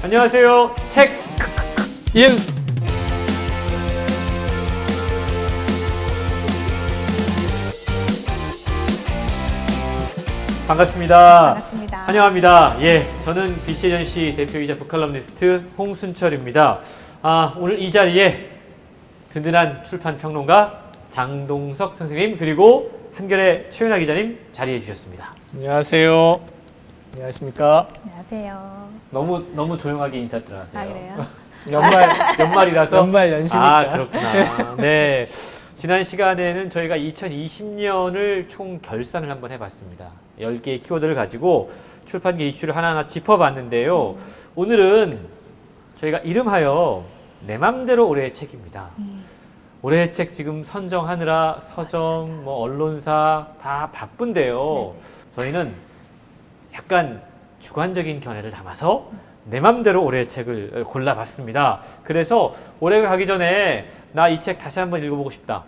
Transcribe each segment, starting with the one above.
안녕하세요. 책 일 반갑습니다. 반갑습니다. 환영합니다. 예, 저는 BC에전시 대표이자 북칼럼니스트 홍순철입니다. 오늘 이 자리에 든든한 출판 평론가 장동석 선생님 그리고 한겨레 최윤아 기자님 자리해 주셨습니다. 안녕하세요. 안녕하십니까? 안녕하세요. 너무 조용하게 인사 들어가세요. 아, 그래요? 연말이라서 연말 연시니까. 그렇구나. 네. 지난 시간에는 저희가 2020년을 총 결산을 한번 해봤습니다. 10개의 키워드를 가지고 출판계 이슈를 하나하나 짚어봤는데요. 오늘은 저희가 이름하여 내 맘대로 올해의 책입니다. 올해의 책 지금 선정하느라 서점, 언론사 다 바쁜데요. 네네. 저희는 약간 주관적인 견해를 담아서 내 맘대로 올해의 책을 골라봤습니다. 그래서 올해가 가기 전에 나 이 책 다시 한번 읽어보고 싶다.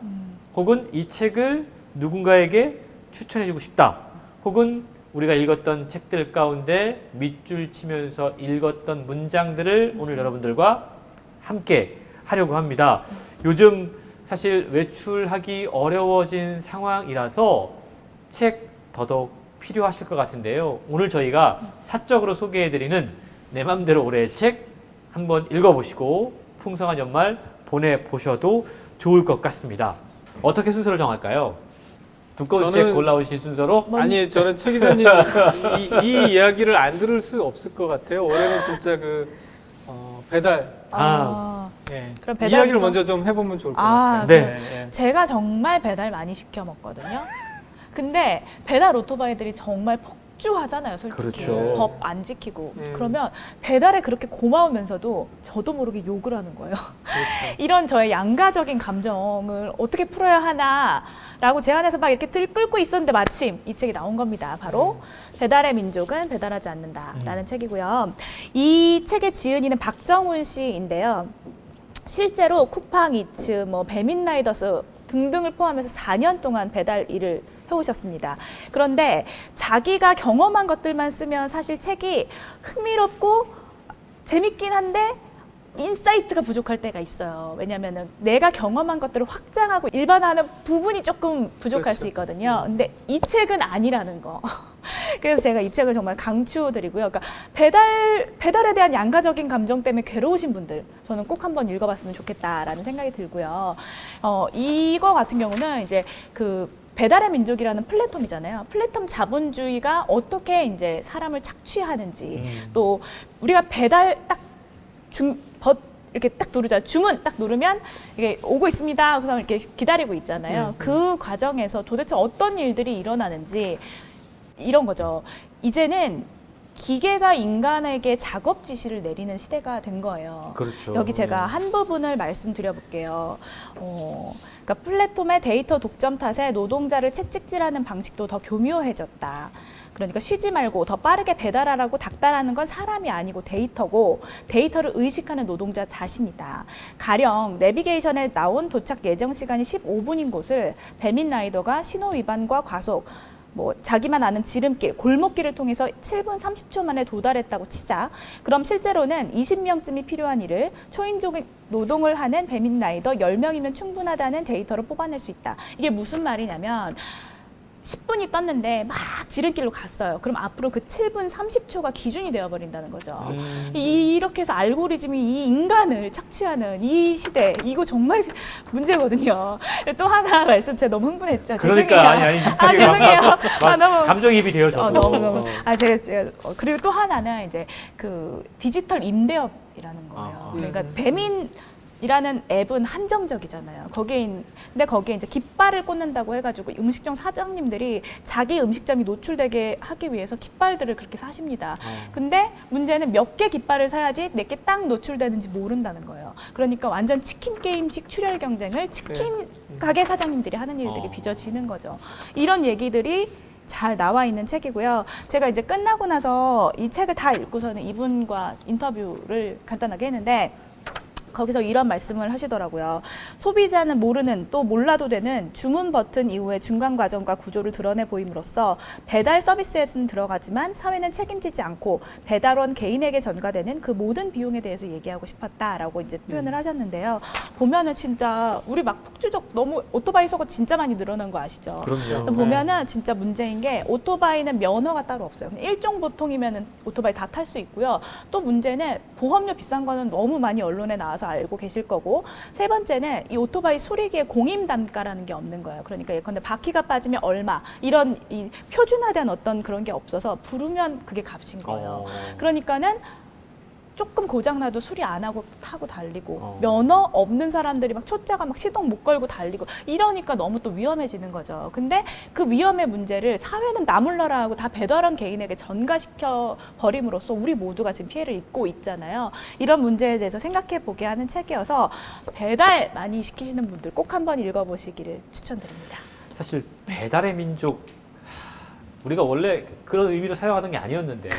혹은 이 책을 누군가에게 추천해주고 싶다. 혹은 우리가 읽었던 책들 가운데 밑줄 치면서 읽었던 문장들을 오늘 여러분들과 함께 하려고 합니다. 요즘 사실 외출하기 어려워진 상황이라서 책 더더욱 필요하실 것 같은데요. 오늘 저희가 사적으로 소개해드리는 내 맘대로 올해의 책 한번 읽어보시고 풍성한 연말 보내보셔도 좋을 것 같습니다. 어떻게 순서를 정할까요? 두꺼운 책 골라오신 순서로? 아니, 저는 최 기자님 이 이야기를 안 들을 수 없을 것 같아요. 올해는 진짜 배달. 네. 그럼 이야기를 배달부터? 먼저 좀 해보면 좋을 것 아, 같아요. 네. 제가 정말 배달 많이 시켜 먹거든요. 근데 배달 오토바이들이 정말 폭주하잖아요, 솔직히. 그렇죠. 법 안 지키고. 그러면 배달에 그렇게 고마우면서도 저도 모르게 욕을 하는 거예요. 그렇죠. 이런 저의 양가적인 감정을 어떻게 풀어야 하나라고 제 안에서 막 이렇게 들끓고 있었는데 마침 이 책이 나온 겁니다. 바로 배달의 민족은 배달하지 않는다라는 책이고요. 이 책의 지은이는 박정훈 씨인데요. 실제로 쿠팡 이츠, 배민라이더스 등등을 포함해서 4년 동안 배달 일을 해오셨습니다. 그런데 자기가 경험한 것들만 쓰면 사실 책이 흥미롭고 재밌긴 한데 인사이트가 부족할 때가 있어요. 왜냐하면 내가 경험한 것들을 확장하고 일반화하는 부분이 조금 부족할 수 있거든요. 근데 이 책은 아니라는 거. 그래서 제가 이 책을 정말 강추드리고요. 그러니까 배달에 대한 양가적인 감정 때문에 괴로우신 분들, 저는 꼭 한번 읽어봤으면 좋겠다라는 생각이 들고요. 이거 같은 경우는 이제 배달의 민족이라는 플랫폼이잖아요. 플랫폼 자본주의가 어떻게 이제 사람을 착취하는지, 또 우리가 배달 이렇게 딱 누르잖아요. 주문 딱 누르면 이게 오고 있습니다. 그래서 이렇게 기다리고 있잖아요. 그 과정에서 도대체 어떤 일들이 일어나는지 이런 거죠. 이제는 기계가 인간에게 작업 지시를 내리는 시대가 된 거예요. 그렇죠. 여기 제가 한 부분을 말씀드려 볼게요. 그러니까 플랫폼의 데이터 독점 탓에 노동자를 채찍질하는 방식도 더 교묘해졌다. 그러니까 쉬지 말고 더 빠르게 배달하라고 닥달하는 건 사람이 아니고 데이터고, 데이터를 의식하는 노동자 자신이다. 가령 내비게이션에 나온 도착 예정 시간이 15분인 곳을 배민라이더가 신호 위반과 과속, 자기만 아는 지름길, 골목길을 통해서 7분 30초 만에 도달했다고 치자. 그럼 실제로는 20명쯤이 필요한 일을 초인종 노동을 하는 배민라이더 10명이면 충분하다는 데이터를 뽑아낼 수 있다. 이게 무슨 말이냐면 10분이 떴는데 막 지름길로 갔어요. 그럼 앞으로 그 7분 30초가 기준이 되어버린다는 거죠. 이렇게 해서 알고리즘이 이 인간을 착취하는 이 시대, 이거 정말 문제거든요. 또 하나 말씀, 제가 너무 흥분했죠. 그러니까 죄송해요. 죄송해요. 너무 감정이입이 돼요, 저도. 너무. 제가 그리고 또 하나는 이제 디지털 임대업이라는 거예요. 그러니까 배민이라는 앱은 한정적이잖아요. 근데 거기에 이제 깃발을 꽂는다고 해가지고 음식점 사장님들이 자기 음식점이 노출되게 하기 위해서 깃발들을 그렇게 사십니다. 근데 문제는 몇 개 깃발을 사야지 내게 딱 노출되는지 모른다는 거예요. 그러니까 완전 치킨 게임식 출혈 경쟁을 치킨 가게 사장님들이 하는 일들이 빚어지는 거죠. 이런 얘기들이 잘 나와 있는 책이고요. 제가 이제 끝나고 나서 이 책을 다 읽고서는 이분과 인터뷰를 간단하게 했는데, 거기서 이런 말씀을 하시더라고요. 소비자는 모르는 또 몰라도 되는 주문 버튼 이후의 중간 과정과 구조를 드러내 보임으로써 배달 서비스에는 들어가지만 사회는 책임지지 않고 배달원 개인에게 전가되는 그 모든 비용에 대해서 얘기하고 싶었다라고 이제 표현을 하셨는데요. 보면은 진짜 우리 막 폭주적 너무 오토바이 사고 진짜 많이 늘어난 거 아시죠? 그럼요. 보면은 진짜 문제인 게 오토바이는 면허가 따로 없어요. 그냥 일종 보통이면은 오토바이 다 탈 수 있고요. 또 문제는 보험료 비싼 거는 너무 많이 언론에 나와서 알고 계실 거고, 세 번째는 이 오토바이 수리기에 공임 단가라는 게 없는 거예요. 그러니까 예컨대 바퀴가 빠지면 얼마 이런 이 표준화된 어떤 그런 게 없어서 부르면 그게 값인 거예요. 그러니까는 조금 고장나도 수리 안 하고 타고 달리고 면허 없는 사람들이 막 초짜가 막 시동 못 걸고 달리고 이러니까 너무 또 위험해지는 거죠. 근데 그 위험의 문제를 사회는 나 몰라라 하고 다 배달원 개인에게 전가시켜 버림으로써 우리 모두가 지금 피해를 입고 있잖아요. 이런 문제에 대해서 생각해 보게 하는 책이어서 배달 많이 시키시는 분들 꼭 한번 읽어보시기를 추천드립니다. 사실 배달의 민족, 우리가 원래 그런 의미로 사용하던 게 아니었는데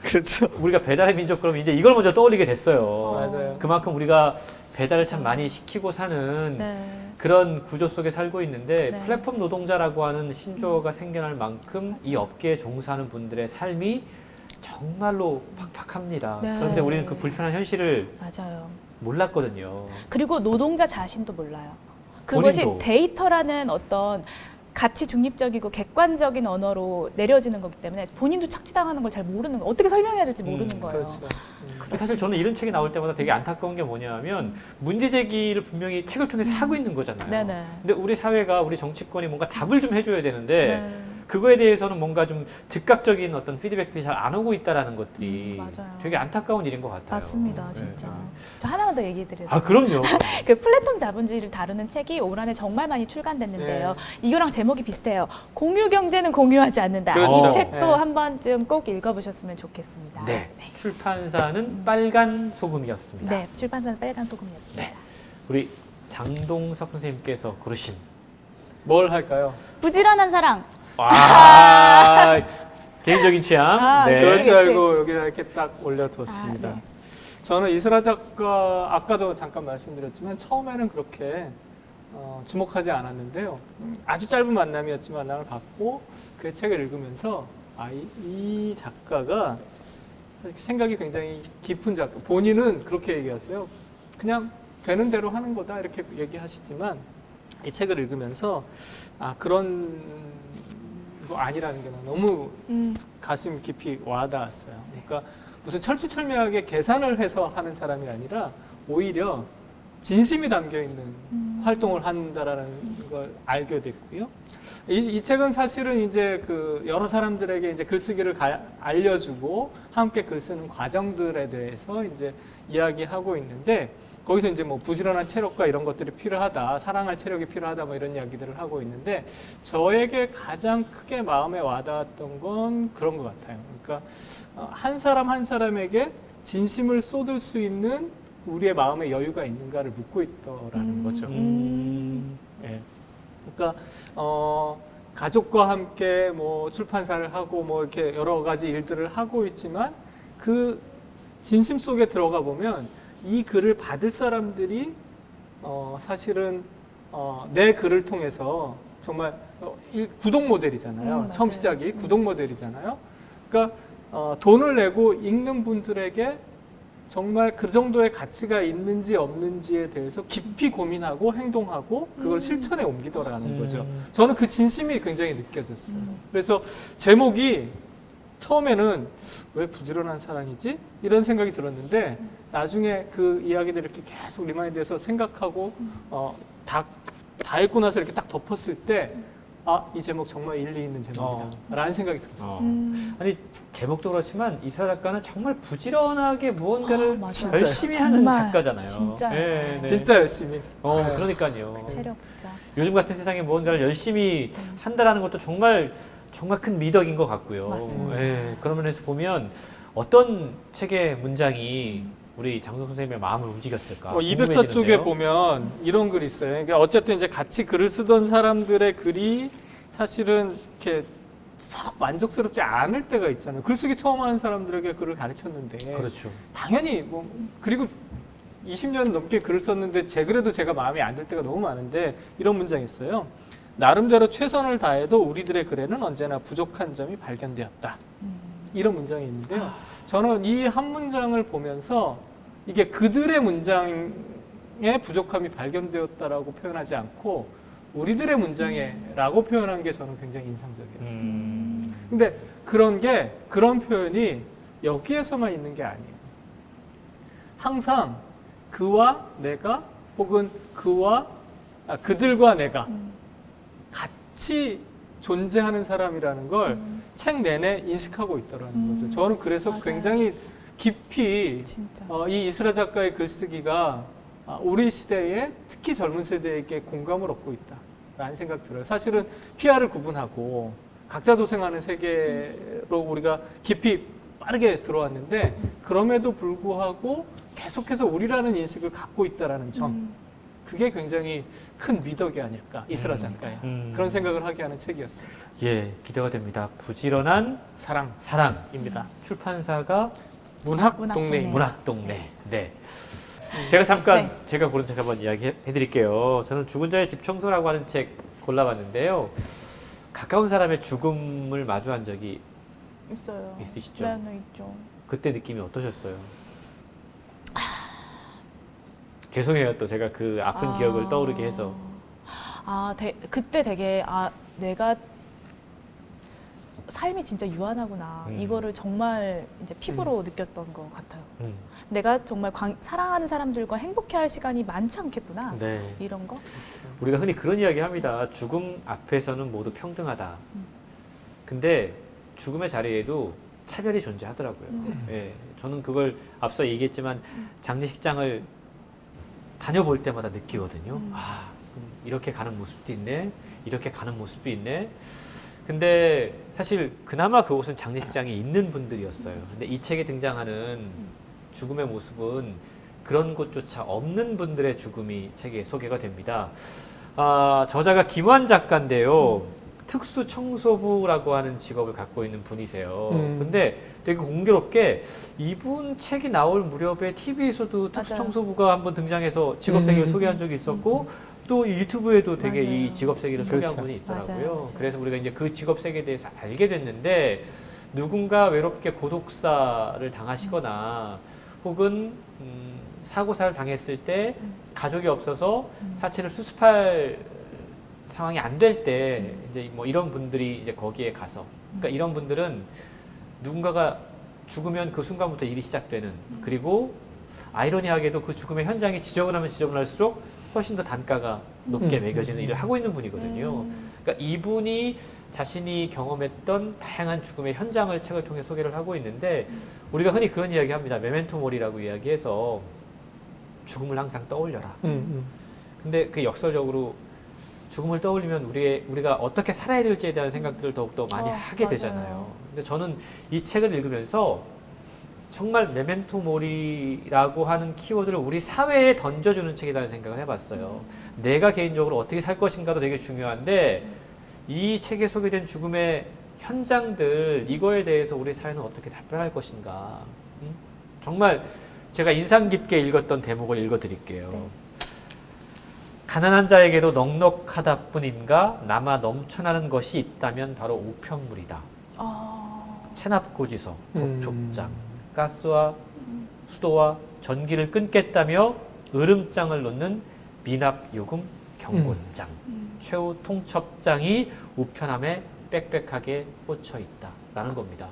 그렇죠. 우리가 배달의 민족 그러면 이제 이걸 먼저 떠올리게 됐어요. 맞아요. 그만큼 우리가 배달을 참 많이 시키고 사는 네. 그런 구조 속에 살고 있는데 네. 플랫폼 노동자라고 하는 신조어가 생겨날 만큼 이 업계에 종사하는 분들의 삶이 정말로 팍팍합니다. 네. 그런데 우리는 그 불편한 현실을 맞아요. 몰랐거든요. 그리고 노동자 자신도 몰라요. 그것이 본인도. 데이터라는 어떤 가치 중립적이고 객관적인 언어로 내려지는 거기 때문에 본인도 착취당하는 걸 잘 모르는 거예요. 어떻게 설명해야 될지 모르는 거예요. 그렇죠. 사실 저는 이런 책이 나올 때마다 되게 안타까운 게 뭐냐면 문제 제기를 분명히 책을 통해서 하고 있는 거잖아요. 네네. 근데 우리 사회가 우리 정치권이 뭔가 답을 좀 해줘야 되는데 네. 그거에 대해서는 뭔가 좀 즉각적인 어떤 피드백들이 잘 안 오고 있다라는 것들이 맞아요. 되게 안타까운 일인 것 같아요. 맞습니다, 네, 진짜. 네. 저 하나만 더 얘기해 드려요. 아 그럼요. 그 플랫폼 자본주의를 다루는 책이 올 한해 정말 많이 출간됐는데요. 이거랑 제목이 비슷해요. 공유 경제는 공유하지 않는다. 그렇죠. 이 책도 네. 한 번쯤 꼭 읽어보셨으면 좋겠습니다. 네. 출판사는 빨간 소금이었습니다. 네, 출판사는 빨간 소금이었습니다. 네. 우리 장동석 선생님께서 고르신 뭘 할까요? 부지런한 사랑. 와 개인적인 취향. 아, 네. 그럴 줄 그치. 알고 여기다 이렇게 딱 올려뒀습니다. 아, 네. 저는 이슬아 작가 아까도 잠깐 말씀드렸지만 처음에는 그렇게 주목하지 않았는데요. 아주 짧은 만남이었지만 만남을 받고 그 책을 읽으면서 이 작가가 생각이 굉장히 깊은 작가. 본인은 그렇게 얘기하세요. 그냥 되는 대로 하는 거다 이렇게 얘기하시지만 이 책을 읽으면서 그런 거 아니라는 게 너무 가슴 깊이 와닿았어요. 그러니까 무슨 철두철미하게 계산을 해서 하는 사람이 아니라 오히려 진심이 담겨 있는 활동을 한다라는 걸 알게 됐고요. 이 책은 사실은 이제 그 여러 사람들에게 이제 글쓰기를 알려주고 함께 글 쓰는 과정들에 대해서 이제 이야기하고 있는데 거기서 이제 뭐 부지런한 체력과 이런 것들이 필요하다, 사랑할 체력이 필요하다 뭐 이런 이야기들을 하고 있는데 저에게 가장 크게 마음에 와닿았던 건 그런 것 같아요. 그러니까 한 사람 한 사람에게 진심을 쏟을 수 있는 우리의 마음의 여유가 있는가를 묻고 있더라는 거죠. 예. 그러니까 가족과 함께 뭐 출판사를 하고 뭐 이렇게 여러 가지 일들을 하고 있지만 그 진심 속에 들어가 보면 이 글을 받을 사람들이 사실은 내 글을 통해서 정말 구독 모델이잖아요. 맞아요. 처음 시작이 구독 모델이잖아요. 그러니까 돈을 내고 읽는 분들에게 정말 그 정도의 가치가 있는지 없는지에 대해서 깊이 고민하고 행동하고 그걸 실천에 옮기더라는 거죠. 저는 그 진심이 굉장히 느껴졌어요. 그래서 제목이 처음에는 왜 부지런한 사랑이지? 이런 생각이 들었는데 나중에 그 이야기들을 이렇게 계속 리마인드해서 생각하고 다 읽고 나서 이렇게 딱 덮었을 때 이 제목 정말 일리 있는 제목이다 라는 생각이 들었어요. 아니 제목도 그렇지만 이슬아 작가는 정말 부지런하게 무언가를 맞아요. 열심히 하는 정말, 작가잖아요. 진짜요. 네, 네. 진짜 열심히. 그러니까요. 체력 진짜. 요즘 같은 세상에 무언가를 열심히 한다라는 것도 정말 큰 미덕인 것 같고요. 맞습니다. 예, 그런 면에서 보면 어떤 책의 문장이 우리 장동 선생님의 마음을 움직였을까? 200서 쪽에 궁금해지는데요. 보면 이런 글이 있어요. 그러니까 어쨌든 이제 같이 글을 쓰던 사람들의 글이 사실은 이렇게 썩 만족스럽지 않을 때가 있잖아요. 글쓰기 처음 하는 사람들에게 글을 가르쳤는데 그렇죠. 당연히 그리고 20년 넘게 글을 썼는데 제 글에도 제가 마음에 안 들 때가 너무 많은데 이런 문장이 있어요. 나름대로 최선을 다해도 우리들의 글에는 언제나 부족한 점이 발견되었다. 이런 문장이 있는데요. 저는 이 한 문장을 보면서 이게 그들의 문장에 부족함이 발견되었다라고 표현하지 않고 우리들의 문장에라고 표현한 게 저는 굉장히 인상적이었어요. 근데 그런 표현이 여기에서만 있는 게 아니에요. 항상 그와 내가 혹은 그들과 내가 같이 존재하는 사람이라는 걸 책 내내 인식하고 있다라는 거죠. 저는 그래서 맞아요. 굉장히 깊이 진짜. 이 이스라 작가의 글쓰기가 우리 시대에 특히 젊은 세대에게 공감을 얻고 있다라는 생각 들어요. 사실은 휘하를 구분하고 각자 도생하는 세계로 우리가 깊이 빠르게 들어왔는데 그럼에도 불구하고 계속해서 우리라는 인식을 갖고 있다라는 점. 그게 굉장히 큰 미덕이 아닐까 이스라 작가의 그런 생각을 하게 하는 책이었습니다. 예, 기대가 됩니다. 부지런한 사랑입니다. 출판사가 문학동네. 문학동네. 네. 제가 잠깐 네. 제가 고른 책 한번 이야기해 드릴게요. 저는 죽은 자의 집 청소라고 하는 책 골라봤는데요. 가까운 사람의 죽음을 마주한 적이 있어요. 있으시죠? 네, 있죠. 그때 느낌이 어떠셨어요? 죄송해요. 또 제가 그 아픈 기억을 떠오르게 해서. 그때 되게 내가 삶이 진짜 유한하구나. 이거를 정말 이제 피부로 느꼈던 것 같아요. 내가 정말 사랑하는 사람들과 행복해할 시간이 많지 않겠구나. 네. 이런 거. 우리가 흔히 그런 이야기 합니다. 죽음 앞에서는 모두 평등하다. 근데 죽음의 자리에도 차별이 존재하더라고요. 예, 저는 그걸 앞서 얘기했지만 장례식장을 다녀볼 때마다 느끼거든요. 이렇게 가는 모습도 있네. 이렇게 가는 모습도 있네. 근데 사실 그나마 그곳은 장례식장이 있는 분들이었어요. 근데 이 책에 등장하는 죽음의 모습은 그런 곳조차 없는 분들의 죽음이 책에 소개가 됩니다. 저자가 김환 작가인데요. 특수 청소부라고 하는 직업을 갖고 있는 분이세요. 근데 되게 공교롭게 이분 책이 나올 무렵에 TV에서도 특수 청소부가 한번 등장해서 직업 세계를 소개한 적이 있었고 또 유튜브에도 되게 맞아요. 이 직업 세계를 소개한 그렇죠. 분이 있더라고요. 맞아요. 그래서 우리가 이제 그 직업 세계에 대해서 알게 됐는데 누군가 외롭게 고독사를 당하시거나 혹은 사고사를 당했을 때 가족이 없어서 사체를 수습할 상황이 안 될 때 이제 뭐 이런 분들이 이제 거기에 가서 그러니까 이런 분들은 누군가가 죽으면 그 순간부터 일이 시작되는 그리고 아이러니하게도 그 죽음의 현장이 지저분하면 지저분할수록 훨씬 더 단가가 높게 매겨지는 일을 하고 있는 분이거든요. 그러니까 이분이 자신이 경험했던 다양한 죽음의 현장을 책을 통해 소개를 하고 있는데 우리가 흔히 그런 이야기 합니다. 메멘토 모리라고 이야기해서 죽음을 항상 떠올려라. 근데 그 역설적으로 죽음을 떠올리면 우리가 어떻게 살아야 될지에 대한 생각들을 더욱더 많이 하게 맞아요. 되잖아요. 근데 저는 이 책을 읽으면서 정말 메멘토 모리라고 하는 키워드를 우리 사회에 던져주는 책이라는 생각을 해봤어요. 내가 개인적으로 어떻게 살 것인가도 되게 중요한데 이 책에 소개된 죽음의 현장들 이거에 대해서 우리 사회는 어떻게 답변할 것인가. 정말 제가 인상 깊게 읽었던 대목을 읽어드릴게요. 가난한 자에게도 넉넉하다 뿐인가 남아 넘쳐나는 것이 있다면 바로 우편물이다. 체납고지서, 독촉장, 가스와 수도와 전기를 끊겠다며 으름장을 놓는 미납요금 경고장, 최후 통첩장이 우편함에 빽빽하게 꽂혀 있다라는 겁니다.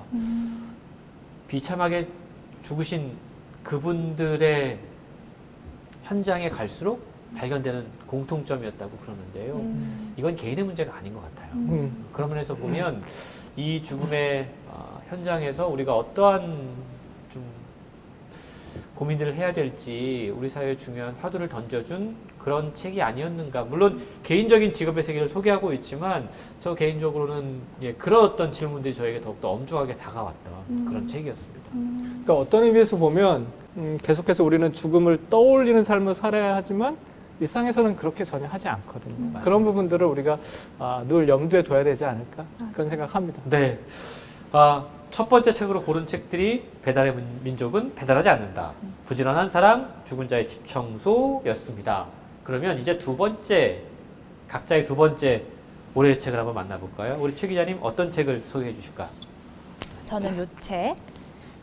비참하게 죽으신 그분들의 현장에 갈수록 발견되는 공통점이었다고 그러는데요. 이건 개인의 문제가 아닌 것 같아요. 그런 면에서 보면 이 죽음의 현장에서 우리가 어떠한 좀 고민들을 해야 될지 우리 사회에 중요한 화두를 던져준 그런 책이 아니었는가. 물론 개인적인 직업의 세계를 소개하고 있지만 저 개인적으로는 그런 어떤 질문들이 저에게 더욱더 엄중하게 다가왔던 그런 책이었습니다. 그러니까 어떤 의미에서 보면 계속해서 우리는 죽음을 떠올리는 삶을 살아야 하지만 일상에서는 그렇게 전혀 하지 않거든요. 그런 부분들을 우리가 늘 염두에 둬야 되지 않을까 그런 생각합니다. 네. 첫 번째 책으로 고른 책들이 배달의 민족은 배달하지 않는다. 부지런한 사람, 죽은 자의 집 청소였습니다. 그러면 이제 두 번째, 각자의 두 번째 올해의 책을 한번 만나볼까요? 우리 최 기자님 어떤 책을 소개해 주실까? 저는 요 책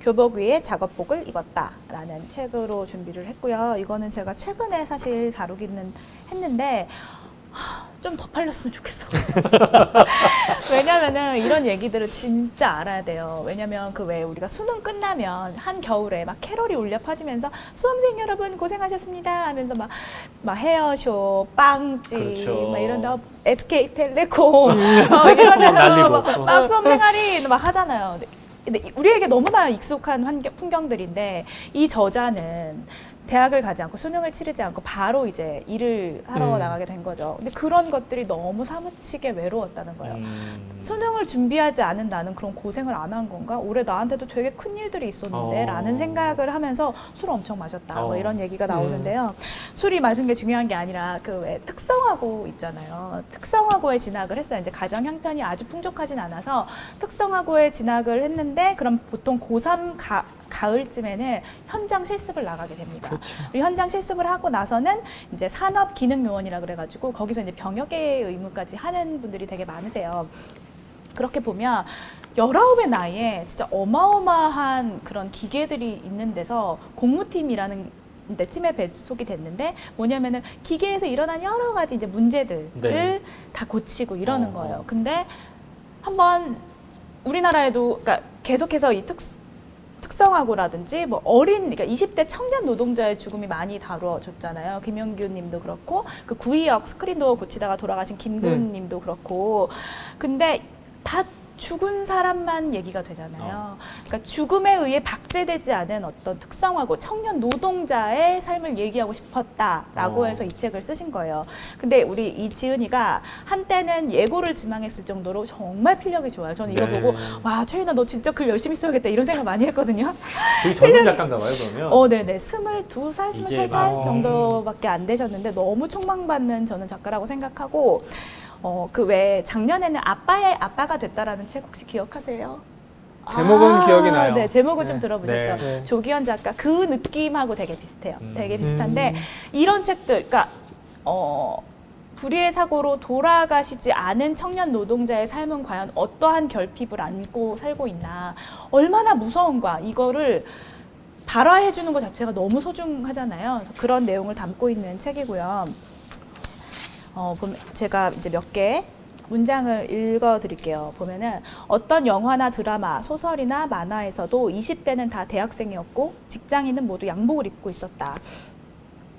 교복 위에 작업복을 입었다라는 책으로 준비를 했고요. 이거는 제가 최근에 사실 다루기는 했는데 좀 더 팔렸으면 좋겠어가지고. 왜냐면은 이런 얘기들을 진짜 알아야 돼요. 왜냐면 그 왜 우리가 수능 끝나면 한 겨울에 막 캐롤이 울려 퍼지면서 수험생 여러분 고생하셨습니다 하면서 막 헤어쇼, 빵집 그렇죠. 막 이런 데 SK텔레콤 이런 데서 날리고. 막 수험생활이 막 하잖아요. 근데 우리에게 너무나 익숙한 풍경들인데 이 저자는 대학을 가지 않고 수능을 치르지 않고 바로 이제 일을 하러 나가게 된 거죠. 근데 그런 것들이 너무 사무치게 외로웠다는 거예요. 수능을 준비하지 않은 나는 그런 고생을 안 한 건가? 올해 나한테도 되게 큰 일들이 있었는데 라는 생각을 하면서 술을 엄청 마셨다. 뭐 이런 얘기가 나오는데요. 술이 마신 게 중요한 게 아니라 그 왜 특성화고 있잖아요. 특성화고에 진학을 했어요. 이제 가정 형편이 아주 풍족하진 않아서 특성화고에 진학을 했는데 그럼 보통 고3 가을쯤에는 현장 실습을 나가게 됩니다. 그렇죠. 그리고 현장 실습을 하고 나서는 이제 산업기능요원이라 그래가지고 거기서 이제 병역의 의무까지 하는 분들이 되게 많으세요. 그렇게 보면 19의 나이에 진짜 어마어마한 그런 기계들이 있는 데서 공무팀이라는 팀에 배속이 됐는데 뭐냐면은 기계에서 일어난 여러 가지 이제 문제들을 네. 다 고치고 이러는 거예요. 근데 한번 우리나라에도 그러니까 계속해서 이 특성화고라든지 뭐 그러니까 20대 청년 노동자의 죽음이 많이 다뤄졌잖아요. 김영규 님도 그렇고 그 구의역 스크린도어 고치다가 돌아가신 김도훈 님도 그렇고. 근데 다 죽은 사람만 얘기가 되잖아요. 그러니까 죽음에 의해 박제되지 않은 어떤 특성화고 청년 노동자의 삶을 얘기하고 싶었다라고 해서 이 책을 쓰신 거예요. 근데 우리 이 지은이가 한때는 예고를 지망했을 정도로 정말 필력이 좋아요. 저는 이거 네. 보고 와 최윤아 너 진짜 글 열심히 써야겠다 이런 생각 많이 했거든요. 되게 젊은 작가인가 봐요, 그러면. 네네. 22살, 이제 23살 정도밖에 안 되셨는데 너무 촉망받는 저는 작가라고 생각하고 그 왜 작년에는 아빠가 됐다라는 책 혹시 기억하세요? 제목은 기억이 나요. 네, 제목은 네. 좀 들어보셨죠? 네. 조기현 작가 그 느낌하고 되게 비슷해요. 되게 비슷한데 이런 책들, 그러니까 불의의 사고로 돌아가시지 않은 청년 노동자의 삶은 과연 어떠한 결핍을 안고 살고 있나, 얼마나 무서운가 이거를 발화해 주는 것 자체가 너무 소중하잖아요. 그래서 그런 내용을 담고 있는 책이고요. 제가 이제 몇 개 문장을 읽어드릴게요. 보면은 어떤 영화나 드라마, 소설이나 만화에서도 20대는 다 대학생이었고 직장인은 모두 양복을 입고 있었다.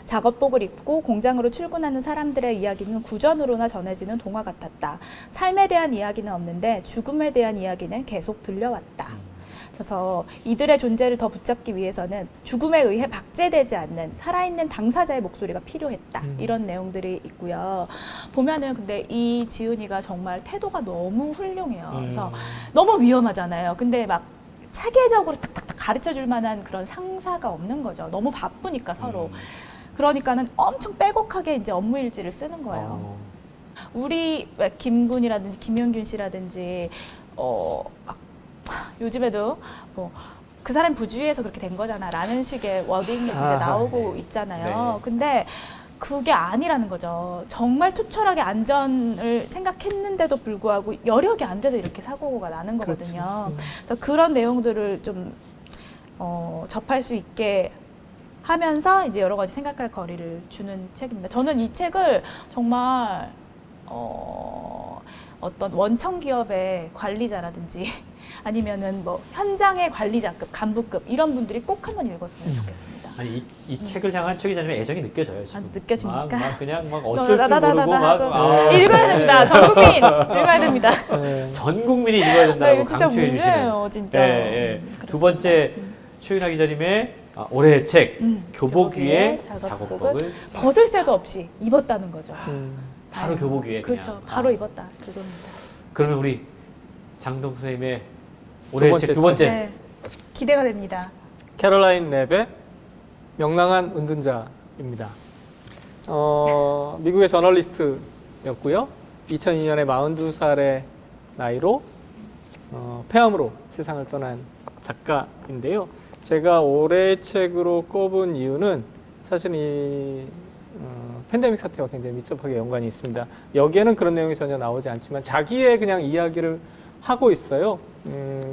작업복을 입고 공장으로 출근하는 사람들의 이야기는 구전으로나 전해지는 동화 같았다. 삶에 대한 이야기는 없는데 죽음에 대한 이야기는 계속 들려왔다. 그래서 이들의 존재를 더 붙잡기 위해서는 죽음에 의해 박제되지 않는 살아있는 당사자의 목소리가 필요했다. 이런 내용들이 있고요. 보면은 근데 이 지은이가 정말 태도가 너무 훌륭해요. 그래서 너무 위험하잖아요. 근데 막 체계적으로 탁탁탁 가르쳐 줄 만한 그런 상사가 없는 거죠. 너무 바쁘니까 서로. 그러니까는 엄청 빼곡하게 이제 업무 일지를 쓰는 거예요. 우리 김군이라든지 김영균 씨라든지 막 요즘에도 뭐 그 사람 부주의해서 그렇게 된 거잖아 라는 식의 워딩이 이제 나오고 있잖아요. 네. 근데 그게 아니라는 거죠. 정말 투철하게 안전을 생각했는데도 불구하고 여력이 안 돼서 이렇게 사고가 나는 거거든요. 그래서 그런 내용들을 좀 접할 수 있게 하면서 이제 여러 가지 생각할 거리를 주는 책입니다. 저는 이 책을 정말 어떤 원청 기업의 관리자라든지 아니면은 뭐 현장의 관리자급, 간부급 이런 분들이 꼭 한번 읽었으면 좋겠습니다. 아니 이 책을 향한 최 기자님의 애정이 느껴져요. 지금. 느껴집니까? 막 그냥 막 어쩔 줄 모르고 읽어야 됩니다. 전 국민 읽어야 됩니다. 전 국민이 읽어야 된다고 이거 진짜 강추해 주시는. 문제예요, 진짜. 두 번째 최윤아 기자님의 올해의 책 교복 위에 작업복을 작업복을 벗을 새도 없이 입었다는 거죠. 바로 교복 위에 그냥. 그렇죠. 바로 입었다. 그겁니다. 그러면 우리 장동 선생님의 올해의 책 두 번째. 네, 기대가 됩니다. 캐롤라인 랩의 명랑한 운둔자입니다. 미국의 저널리스트였고요. 2002년에 42살의 나이로 폐암으로 세상을 떠난 작가인데요. 제가 올해의 책으로 꼽은 이유는 사실 이 팬데믹 사태와 굉장히 밀접하게 연관이 있습니다. 여기에는 그런 내용이 전혀 나오지 않지만 자기의 그냥 이야기를 하고 있어요.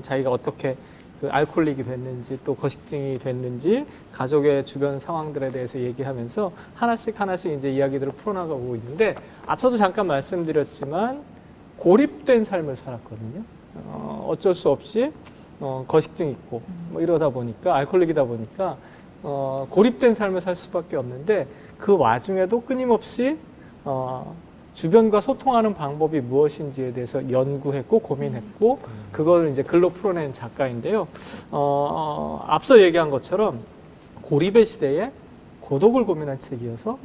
자기가 어떻게 그 알코올릭이 됐는지 또 거식증이 됐는지 가족의 주변 상황들에 대해서 얘기하면서 하나씩 이제 이야기들을 풀어나가고 있는데 앞서도 잠깐 말씀드렸지만 고립된 삶을 살았거든요. 어쩔 수 없이 거식증 있고 뭐 이러다 보니까 알코올릭이다 보니까 고립된 삶을 살 수밖에 없는데 그 와중에도 끊임없이 주변과 소통하는 방법이 무엇인지에 대해서 연구했고 고민했고 그걸 이제 글로 풀어낸 작가인데요. 앞서 얘기한 것처럼 고립의 시대에 고독을 고민한 책이어서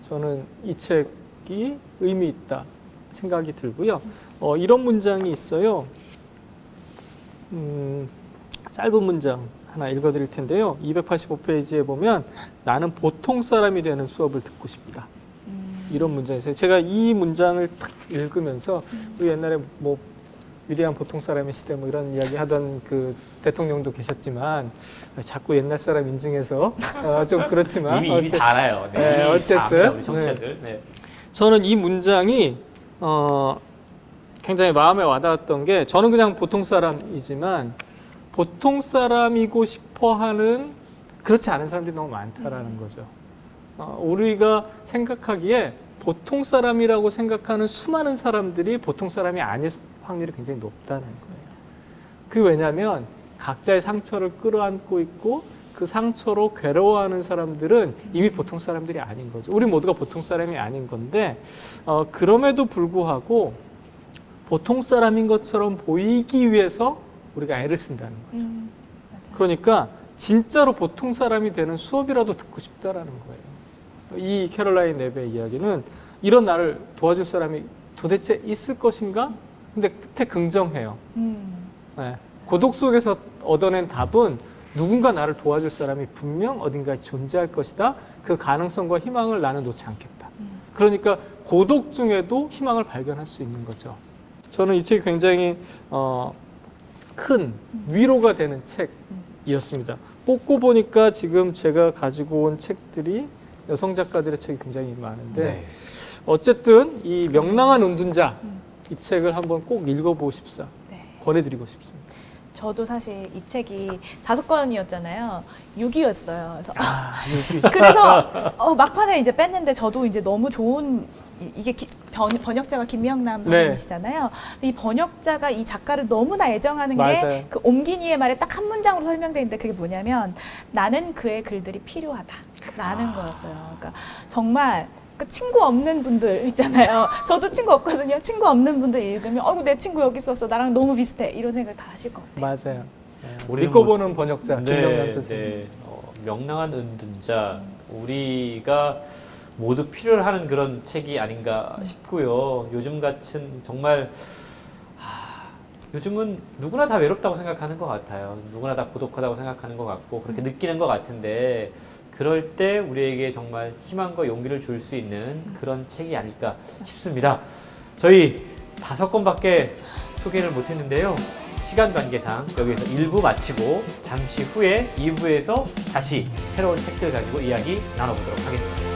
저는 이 책이 의미 있다 생각이 들고요. 이런 문장이 있어요. 짧은 문장 하나 읽어드릴 텐데요. 285페이지에 보면 나는 보통 사람이 되는 수업을 듣고 싶다. 이런 문장이 있어요. 제가 이 문장을 탁 읽으면서 우리 옛날에 뭐 위대한 보통 사람의 시대 뭐 이런 이야기 하던 그 대통령도 계셨지만 자꾸 옛날 사람 인증해서 좀 그렇지만 이미 다 알아요. 네, 네, 이미 어쨌든 다 압니다, 우리 청취자들. 네. 저는 이 문장이 굉장히 마음에 와닿았던 게 저는 그냥 보통 사람이지만 보통 사람이고 싶어하는 그렇지 않은 사람들이 너무 많다라는 거죠. 우리가 생각하기에 보통 사람이라고 생각하는 수많은 사람들이 보통 사람이 아닐 확률이 굉장히 높다는 거예요. 그게 왜냐하면 각자의 상처를 끌어안고 있고 그 상처로 괴로워하는 사람들은 이미 보통 사람들이 아닌 거죠. 우리 모두가 보통 사람이 아닌 건데 그럼에도 불구하고 보통 사람인 것처럼 보이기 위해서 우리가 애를 쓴다는 거죠. 그러니까 진짜로 보통 사람이 되는 수업이라도 듣고 싶다라는 거예요. 이 캐롤라인 랩의 이야기는 이런 나를 도와줄 사람이 도대체 있을 것인가? 근데 끝에 긍정해요. 네. 고독 속에서 얻어낸 답은 누군가 나를 도와줄 사람이 분명 어딘가에 존재할 것이다. 그 가능성과 희망을 나는 놓지 않겠다. 그러니까 고독 중에도 희망을 발견할 수 있는 거죠. 저는 이 책이 굉장히 큰 위로가 되는 책이었습니다. 뽑고 보니까 지금 제가 가지고 온 책들이 여성 작가들의 책이 굉장히 많은데 네. 어쨌든 이 명랑한 은둔자 이 책을 한번 꼭 읽어보고 싶사 네. 권해드리고 싶습니다. 저도 사실 이 책이 5권이었잖아요. 6위였어요. 그래서 여기. 그래서 막판에 이제 뺐는데 저도 이제 너무 좋은 이게 번역자가 김명남 선생님이시잖아요. 근데 이 번역자가 이 작가를 너무나 애정하는 맞아요. 게 그 옴기니의 말에 딱 한 문장으로 설명되어 있는데 그게 뭐냐면 나는 그의 글들이 필요하다라는 거였어요. 그러니까 정말 그 친구 없는 분들 있잖아요. 저도 친구 없거든요. 친구 없는 분들 읽으면 어이구 내 친구 여기 있었어. 나랑 너무 비슷해. 이런 생각 다 하실 것 같아요. 맞아요. 우리는 믿고 뭐- 보는 번역자 네, 김명남 선생님. 네. 명랑한 은둔자 우리가 모두 필요하는 그런 책이 아닌가 싶고요. 요즘 같은 정말 요즘은 누구나 다 외롭다고 생각하는 것 같아요. 누구나 다 고독하다고 생각하는 것 같고 그렇게 느끼는 것 같은데 그럴 때 우리에게 정말 희망과 용기를 줄 수 있는 그런 책이 아닐까 싶습니다. 저희 5권밖에 소개를 못했는데요. 시간 관계상 여기서 1부 마치고 잠시 후에 2부에서 다시 새로운 책들 가지고 이야기 나눠보도록 하겠습니다.